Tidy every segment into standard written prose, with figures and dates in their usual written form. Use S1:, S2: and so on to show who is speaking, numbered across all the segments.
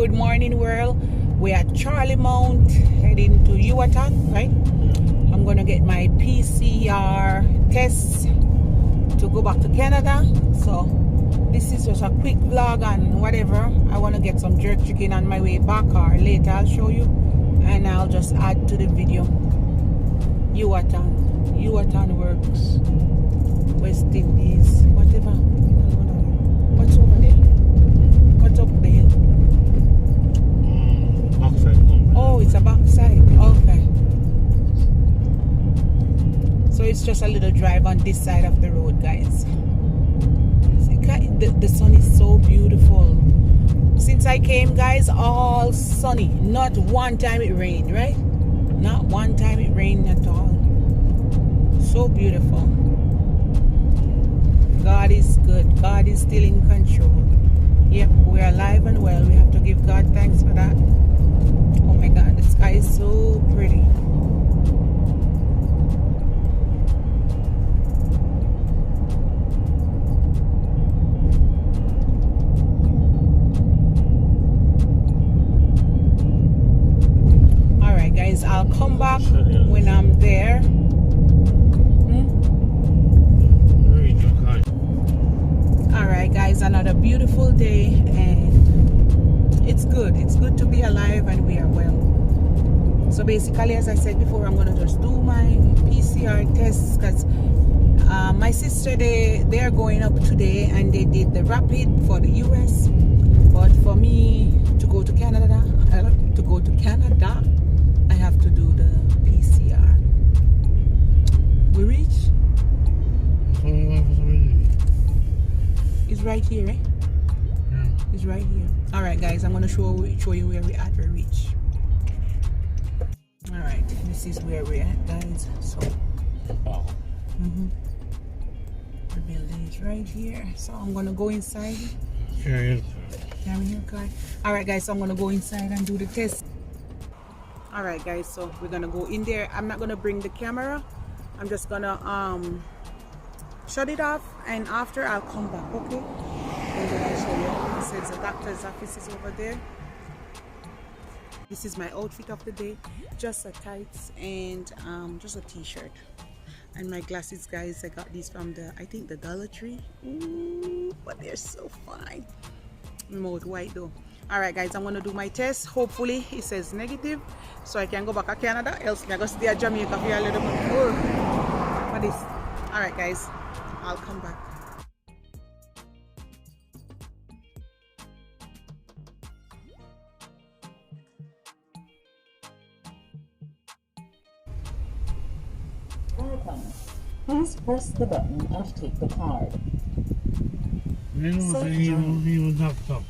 S1: Good morning, world. We're at Charlie Mount, heading to Yuatan, right? I'm gonna get my PCR test to go back to Canada. So this is just a quick vlog and whatever. I want to get some jerk chicken on my way back, or later I'll show you, and I'll just add to the video. Yuatan works. West Indies, whatever. What's over there? What's up there?
S2: Backside.
S1: Oh, it's a backside. Okay. So it's just a little drive on this side of the road, guys. The sun is so beautiful. Since I came, guys, all sunny. Not one time it rained, right? Not one time it rained at all. So beautiful. God is good. God is still in control. Yep, we're alive and well. We have to give God thanks for that. Oh my God, the sky is so pretty. Alright guys, I'll come back when I'm there. Alright guys, another beautiful day, and it's good to be alive, and we are well. So basically, as I said before, I'm gonna just do my PCR tests, because my sister, they're going up today, and they did the rapid for the US, but for me to go to Canada, I have to do the PCR. We reach? It's right here, eh?
S2: Yeah.
S1: It's right here. Alright guys, I'm gonna show you where we at. We reach. Alright, this is where we're at, guys. So the building is right here. So I'm gonna go inside.
S2: Sure.
S1: Can we hear car? Alright guys, so I'm gonna go inside and do the test. Alright guys, so we're gonna go in there. I'm not gonna bring the camera. I'm just gonna shut it off, and after I'll come back, okay? And then I'll show you. It says the doctor's office is over there. This is my outfit of the day. Just a tights and just a t-shirt. And my glasses, guys, I got these from I think the Dollar Tree. Ooh, but they're so fine. Mouth white though. Alright guys, I'm gonna do my test. Hopefully it says negative, so I can go back to Canada. Else I go stay at Jamaica for a little bit more for this. Alright guys, I'll come back.
S3: Welcome. Please press the button and take the card.
S2: He was knocked up.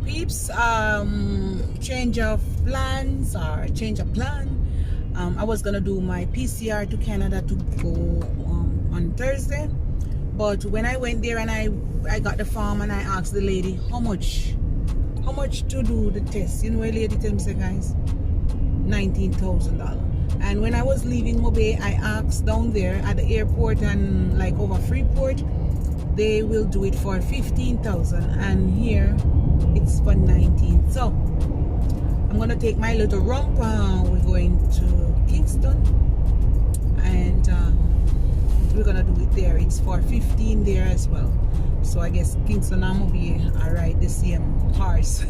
S1: Peeps, change of plans or change of plan. I was gonna do my PCR to Canada to go on Thursday, but when I went there and I got the form and I asked the lady how much to do the test. You know, a lady tell me, say, guys, $19,000. And when I was leaving Mobe, I asked down there at the airport and like over Freeport, they will do it for 15,000, and here it's for 19. So I'm gonna take my little rump. We're going to Kingston, and we're gonna do it there. It's for 15 there as well. So I guess Kingston and Mobi are right the same horse.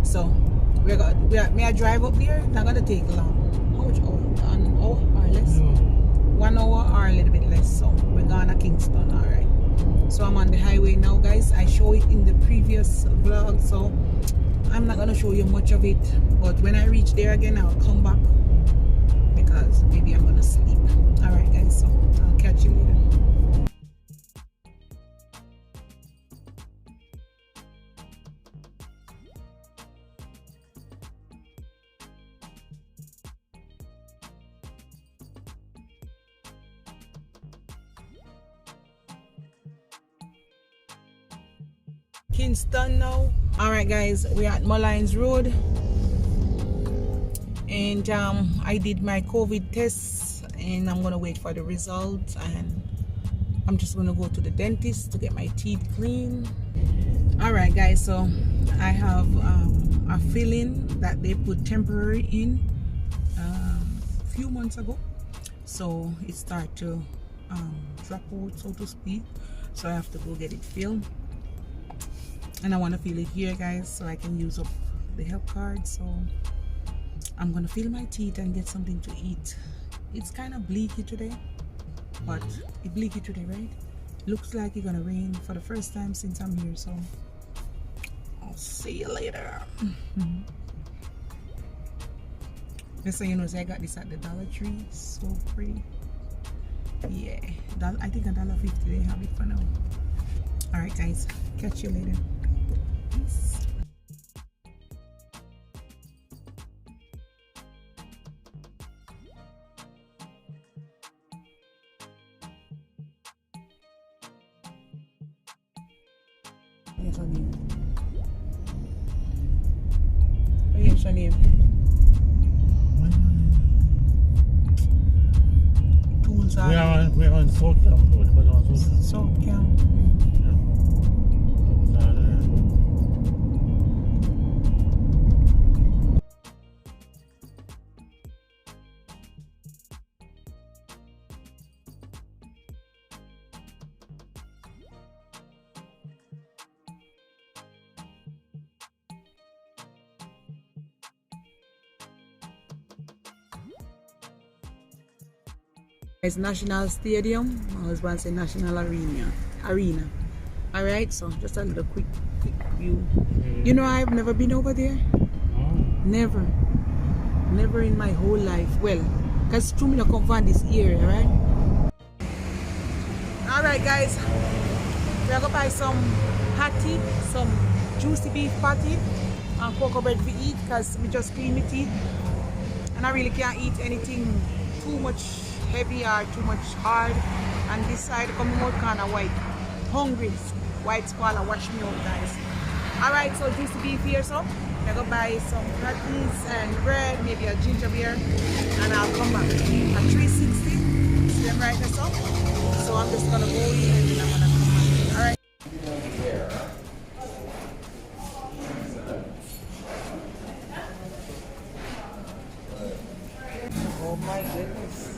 S1: So may I drive up there? Not gonna take long. How much hour? An hour or less? 1 hour or a little bit less. So we're going to Kingston. All right. So I'm on the highway now, guys. I show it in the previous vlog, so I'm not gonna show you much of it, but when I reach there again, I'll come back, because maybe I'm gonna sleep. All right guys, so I'll catch you later. Kingston now. All right guys, we're at Mullines Road. And I did my COVID tests, and I'm gonna wait for the results, and I'm just gonna go to the dentist to get my teeth clean. All right, guys, so I have a filling that they put temporary in a few months ago, so it started to drop out, so to speak, so I have to go get it filled, and I want to fill it here, guys, so I can use up the help card. So I'm gonna fill my teeth and get something to eat. It's kind of bleaky today, but it's bleaky today, right? Looks like it's gonna rain for the first time since I'm here, so I'll see you later. Just so you know, I got this at the Dollar Tree. So pretty. Yeah, I think $1.50 they have it for now. All right, guys, catch you later. Peace. What's your name? What's your name? Tools are.
S2: We are on South Camp Road. We're on
S1: South Camp. It's National Stadium. My husband said National Arena. All right, so just a little quick view. You know, I've never been over there. Never in my whole life. Well, because too many come from this area, right? All right, guys, we're gonna buy some patty, some juicy beef patty, and cocoa bread to eat, because we just clean my teeth, and I really can't eat anything too much heavy or too much hard. And this side coming out kind of white, hungry, white squall wash me out, guys. All right, so juicy beef here, so I'm gonna buy some patties and bread, maybe a ginger beer, and I'll come back at 360. See them right there, so I'm just gonna go in and then I'm gonna come back. All right. Oh my goodness.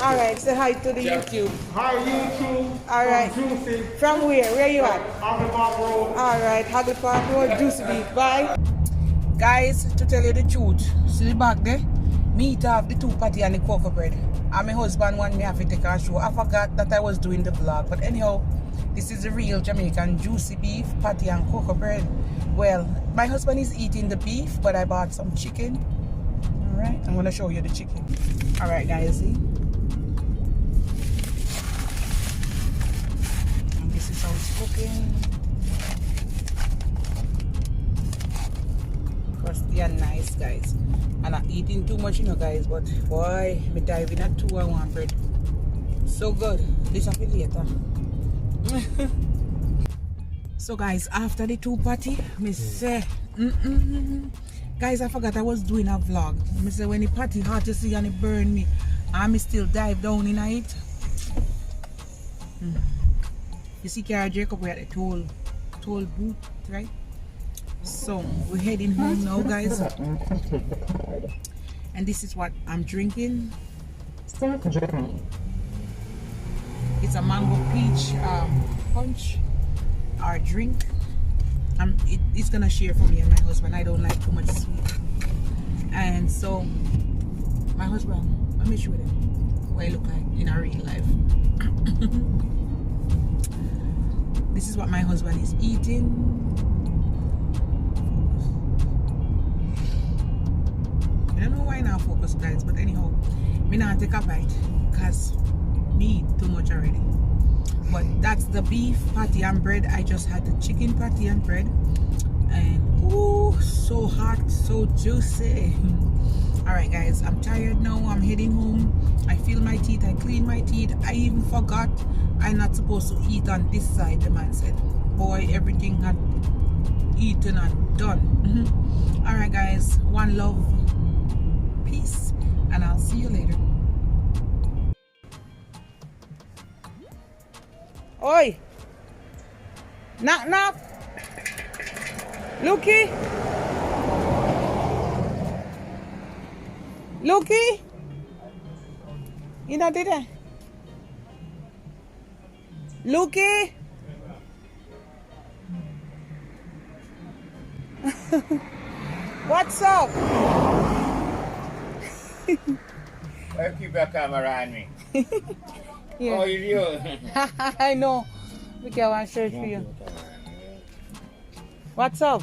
S1: All right, say hi to the YouTube.
S4: Hi YouTube.
S1: All right.
S4: Juicy.
S1: From where? Where you at?
S4: Hagelbach Road.
S1: All right, Haggle Park Road, juicy beef. Bye. Guys, to tell you the truth, see the back there? Me to have the two patty and the cocoa bread. And my husband wanted me to take a show. I forgot that I was doing the vlog. But anyhow, this is the real Jamaican juicy beef, patty and cocoa bread. Well, my husband is eating the beef, but I bought some chicken. All right, I'm gonna show you the chicken. All right, guys, see? And this is how it's cooking. Crusty and nice, guys. And I'm eating too much, you know, guys, but boy, me diving at 2 and 1 bread. So good. This will be later. So guys, after the two patty, me say, guys, I forgot I was doing a vlog. Me say when the patty hot, you see, and it burn me, and me still dive down in it. You see, Cara Jacob, we're at the toll booth, right? So we're heading home now, guys, and this is what I'm drinking.
S3: Safe journey.
S1: It's a mango peach punch or drink. It's gonna share for me and my husband. I don't like too much sweet, and so my husband, let me show them what I look like in a real life. This is what my husband is eating. I don't know why now focus, guys, but anyhow, me not take a bite because me eat too much already. But that's the beef patty and bread. I just had the chicken patty and bread, And oh, so hot, so juicy. All right guys, I'm tired now. I'm heading home. I feel my teeth, I clean my teeth. I even forgot I'm not supposed to eat on this side. The man said, boy, everything had eaten and done. All right guys, one love, peace, and I'll see you later. Oi, knock knock. Lukey, Lukey, you not there? Lukey. What's up?
S5: Why keep your camera on me?
S1: Yeah.
S5: How you doing?
S1: I know. We can one search for you. What's up?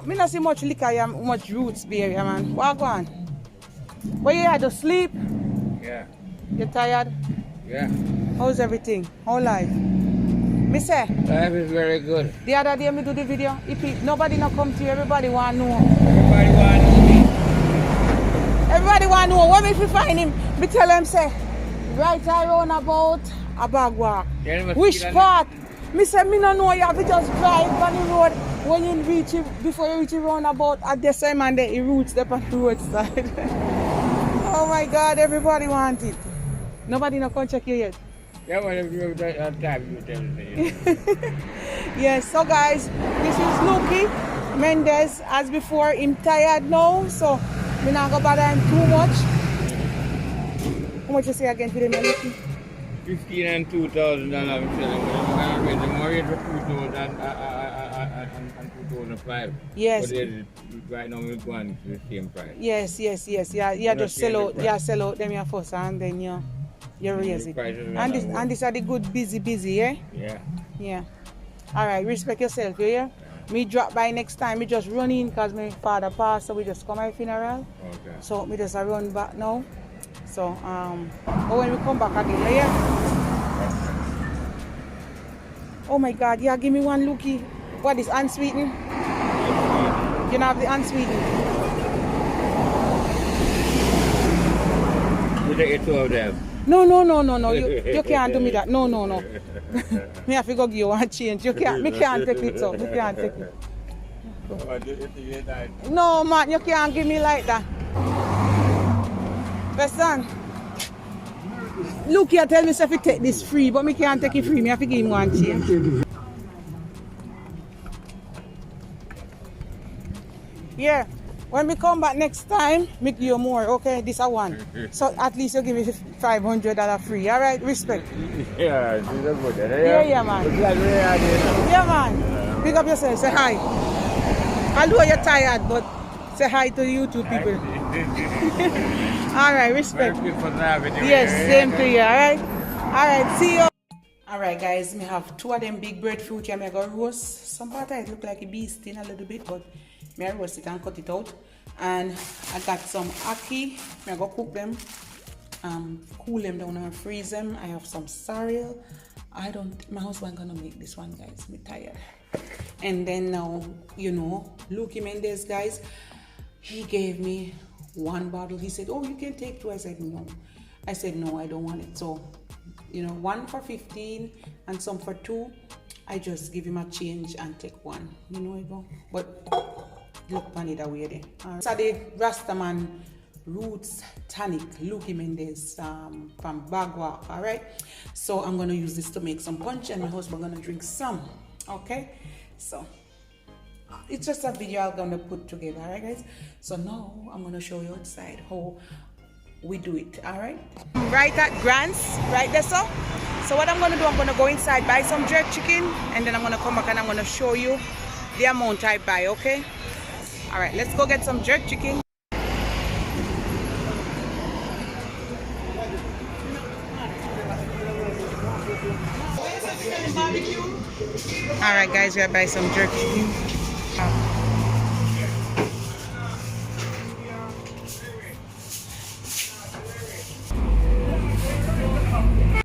S1: Me not see much liquor, much roots beer, man. What on? Where you had to sleep?
S5: Yeah.
S1: You tired?
S5: Yeah.
S1: How's everything? How life? Me say,
S5: Life is very good.
S1: the other day me do the video. If nobody not come to you, everybody want to know.
S5: Everybody want to know me.
S1: Everybody want to know. What if we find him? Me tell him say, right around about a bag walk. Which part? Me say me no know, you have to just drive on the road. When you reach it, before you reach the roundabout, at the same and the roots up on the roadside. Oh my God, everybody want it. Nobody not come check you yet.
S5: Yeah, well, if you have that time, you tell me.
S1: Yes, so guys, this is Lukey Mendez. As before, I'm tired now, so we not go bother him too much. How much you say again for the Lukey?
S5: 15 and $2,000. I'm selling. The mortgage was 2,000 and 2005.
S1: Yes.
S5: But right now we're going to the same price.
S1: Yes. Yeah, just sell out. Yeah, sell out them your first and then you raise it. And this are the good busy, yeah?
S5: Yeah.
S1: Yeah. Alright, respect yourself, you hear? Me drop by next time, me just run in because my father passed, so we just come my funeral.
S5: Okay.
S1: So me just run back now. So but when we come back again, you hear? Oh my God, yeah, give me one Lukey. What is unsweetened? You don't have the unsweetened.
S5: You take two of them.
S1: No. You can't do me that. No. Me have to go give you one change. Me can't take it so. You can't take it. No man, you can't give me like that. Listen. Look here, tell me if you take this free, but me can't take it free. Me have to give him one change. Yeah. When we come back next time, make you more, okay? This a one. So at least you give me $500 free. Alright, respect.
S5: Yeah, she's a good.
S1: Yeah, man. Yeah, man. Pick up yourself, say hi. Although you're tired, but say hi to you two people. Alright, respect. Yes, same to you, alright? Alright, see you. Alright guys, me have two of them big breadfruit here. I got roast. Some part of it look like a bee sting a little bit, but I roast it and cut it out. And I got some ackee. I go cook them, cool them down and freeze them. I have some cereal. My husband gonna make this one, guys. Me tired. And then now, Lukey Mendez, guys, he gave me one bottle. He said, oh, you can take two. I said, no. I said, no, I don't want it. So, one for 15 and some for 2. I just give him a change and take one. You know, but look funny that way there. So the Rasta man Roots Tonic, Lukey Mendez from Bagua. Alright. So I'm gonna use this to make some punch and my husband gonna drink some. Okay. So it's just a video I'm gonna put together, alright guys. So now I'm gonna show you outside how we do it, alright? Right at Grant's, right there, so what I'm gonna do, I'm gonna go inside, buy some jerk chicken, and then I'm gonna come back and I'm gonna show you the amount I buy, okay? Alright, let's go get some jerk chicken. Alright guys, we gotta buy some jerk chicken.